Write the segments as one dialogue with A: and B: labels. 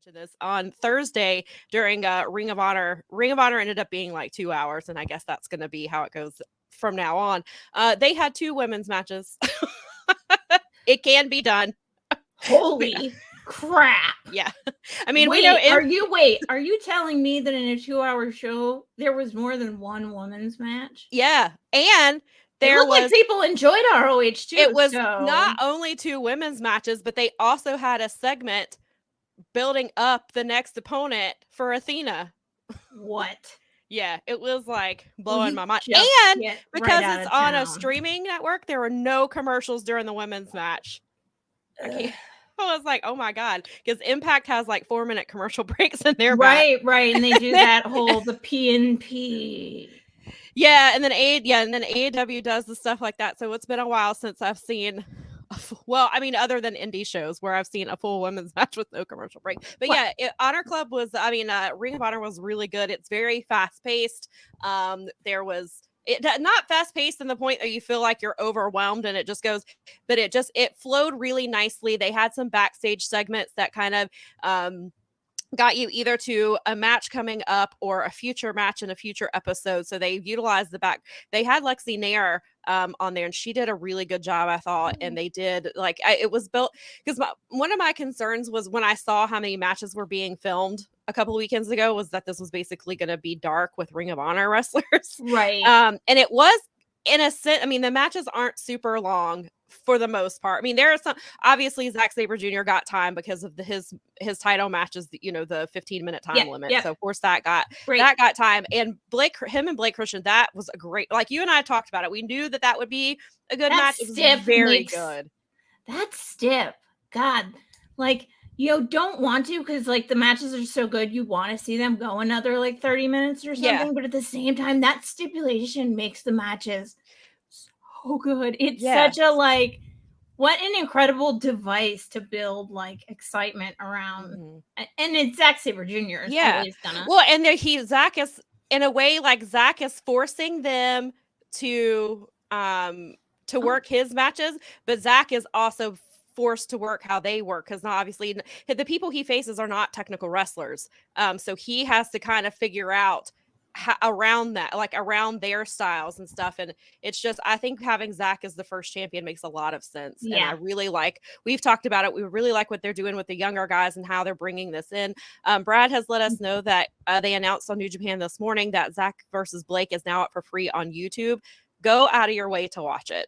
A: This on Thursday during Ring of Honor. Ring of Honor ended up being like 2 hours, and I guess that's going to be how it goes from now on. They had 2 women's matches. It can be done.
B: Holy crap.
A: Yeah. I mean,
B: wait,
A: we know.
B: Are you telling me that in a 2-hour show, there was more than one women's match?
A: Yeah. And
B: there was like people enjoyed ROH too.
A: It was not only 2 women's matches, but they also had a segment building up the next opponent for Athena.
B: What?
A: Yeah, it was like blowing my mind. And because it's on a streaming network, there were no commercials during the women's match. I was like, oh my God, because Impact has like 4-minute commercial breaks in their
B: right, and they do that whole the P&P.
A: Yeah, and then AEW does the stuff like that. So it's been a while since I've seen, well, I mean, other than indie shows where I've seen a full women's match with no commercial break. But yeah, Honor Club was, Ring of Honor was really good. It's very fast paced. There was not fast paced in the point that you feel like you're overwhelmed and it just goes, but it flowed really nicely. They had some backstage segments that kind of got you either to a match coming up or a future match in a future episode. So they utilized they had Lexi Nair on there, and she did a really good job, I thought. And they did it was built because one of my concerns was when I saw how many matches were being filmed a couple of weekends ago was that this was basically going to be dark with Ring of Honor wrestlers.
B: Right.
A: And it was, in a sense, the matches aren't super long for the most part. There are some, obviously Zack Sabre Jr. got time because of his title matches, the 15-minute time limit. So of course that got time. And him and Blake Christian, that was a great, like you and I talked about it. We knew that would be a good match. It was very good.
B: That's stiff. God, don't want to, because the matches are so good, you want to see them go another 30 minutes or something, but at the same time, that stipulation makes the matches so good. It's such a what an incredible device to build excitement around. Mm-hmm. And it's Zack Sabre Jr. is always gonna.
A: Well, and Zack is in a way Zack is forcing them to work his matches, but Zack is also forced to work how they work, because obviously the people he faces are not technical wrestlers. So he has to kind of figure out around that, around their styles and stuff. And it's just, I think having Zack as the first champion makes a lot of sense. Yeah. And I really we've talked about it. We really like what they're doing with the younger guys and how they're bringing this in. Brad has let us know that they announced on New Japan this morning that Zack versus Blake is now up for free on YouTube. Go out of your way to watch it.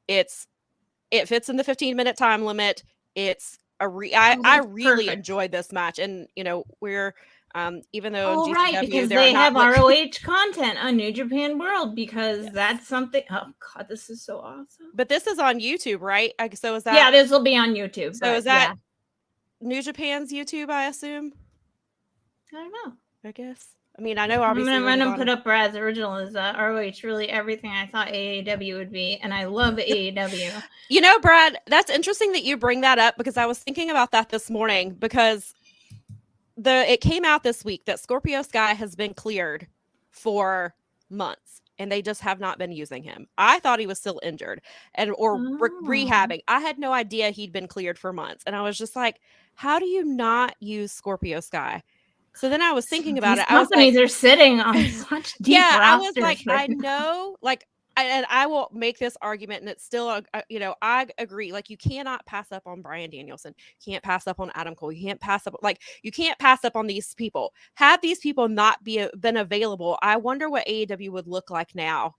A: It fits in the 15-minute time limit. It's I really enjoyed this match. And, we're, even though GCW,
B: because they have ROH content on New Japan World, because that's something. Oh God, this is so awesome.
A: But this is on YouTube, right? So is that?
B: Yeah, this will be on YouTube.
A: So is that New Japan's YouTube? I assume.
B: I don't know.
A: I guess. I know obviously.
B: I'm gonna put up Brad's original as ROH, really everything I thought AEW would be, and I love AEW.
A: Brad, that's interesting that you bring that up, because I was thinking about that this morning, because it came out this week that Scorpio Sky has been cleared for months, and they just have not been using him. I thought he was still injured or rehabbing. I had no idea he'd been cleared for months, and I was just like, how do you not use Scorpio Sky? So then I was thinking about it.
B: Companies are sitting on such deep rosters.
A: I was like, I know, and I will make this argument, and it's still, I agree. You cannot pass up on Bryan Danielson. You can't pass up on Adam Cole. You can't pass up, you can't pass up on these people. Had these people not been available, I wonder what AEW would look like now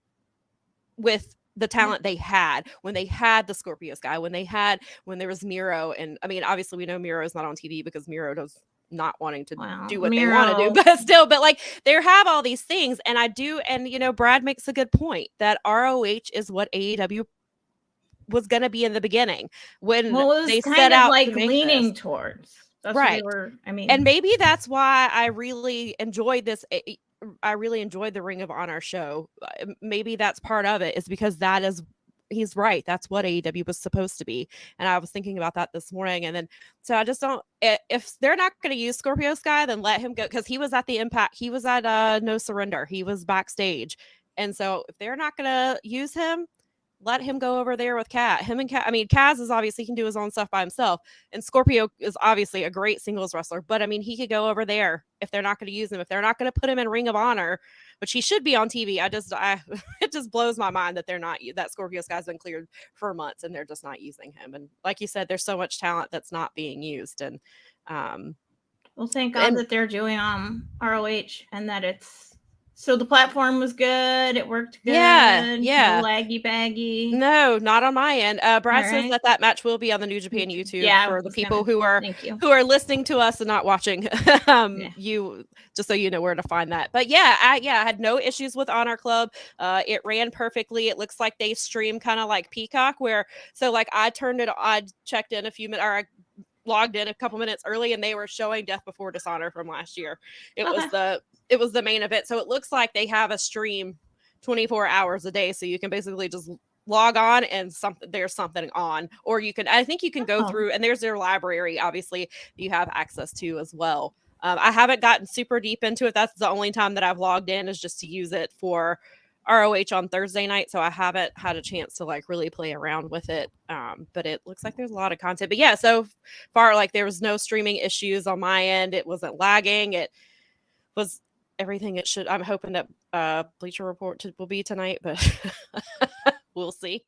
A: with the talent they had when they had the Scorpio Sky, when there was Miro. And obviously we know Miro is not on TV because Miro does not wanting to do what they want to do, but still, they have all these things. And I do. And, Brad makes a good point that ROH is what AEW was going to be in the beginning when they set out
B: leaning towards. That's right.
A: And maybe that's why I really enjoyed this. I really enjoyed the Ring of Honor show. Maybe that's part of it, is because he's right. That's what AEW was supposed to be. And I was thinking about that this morning. And then, so I just don't, if they're not going to use Scorpio Sky, then let him go. Cause he was at the Impact. He was at No Surrender. He was backstage. And so if they're not going to use him, let him go over there with Kat. Him and Kat. I mean, Kaz is obviously can do his own stuff by himself, and Scorpio is obviously a great singles wrestler. But I mean, he could go over there if they're not going to use him. If they're not going to put him in Ring of Honor, which he should be on TV. It just blows my mind that they're not that Scorpio Sky's been cleared for months and they're just not using him. And like you said, there's so much talent that's not being used. And
B: well, thank God that they're doing ROH and that it's. So the platform was good. It worked good.
A: Yeah.
B: No laggy baggy.
A: No, not on my end. Brad says that match will be on the New Japan YouTube for the people who are listening to us and not watching. You just so you know where to find that. But I had no issues with Honor Club. It ran perfectly. It looks like they stream kind of like Peacock, where like I checked in a few minutes, or I logged in a couple minutes early, and they were showing Death Before Dishonor from last year. It was the main event, so it looks like they have a stream 24 hours a day, so you can basically just log on and there's something on, or I think you can go through, and there's their library obviously you have access to as well. I haven't gotten super deep into it. That's the only time that I've logged in, is just to use it for ROH on Thursday night, so I haven't had a chance to like really play around with it. But it looks like there's a lot of content. But so far, like, there was no streaming issues on my end. It wasn't lagging. It was everything it should. I'm hoping that Bleacher Report will be tonight, but we'll see.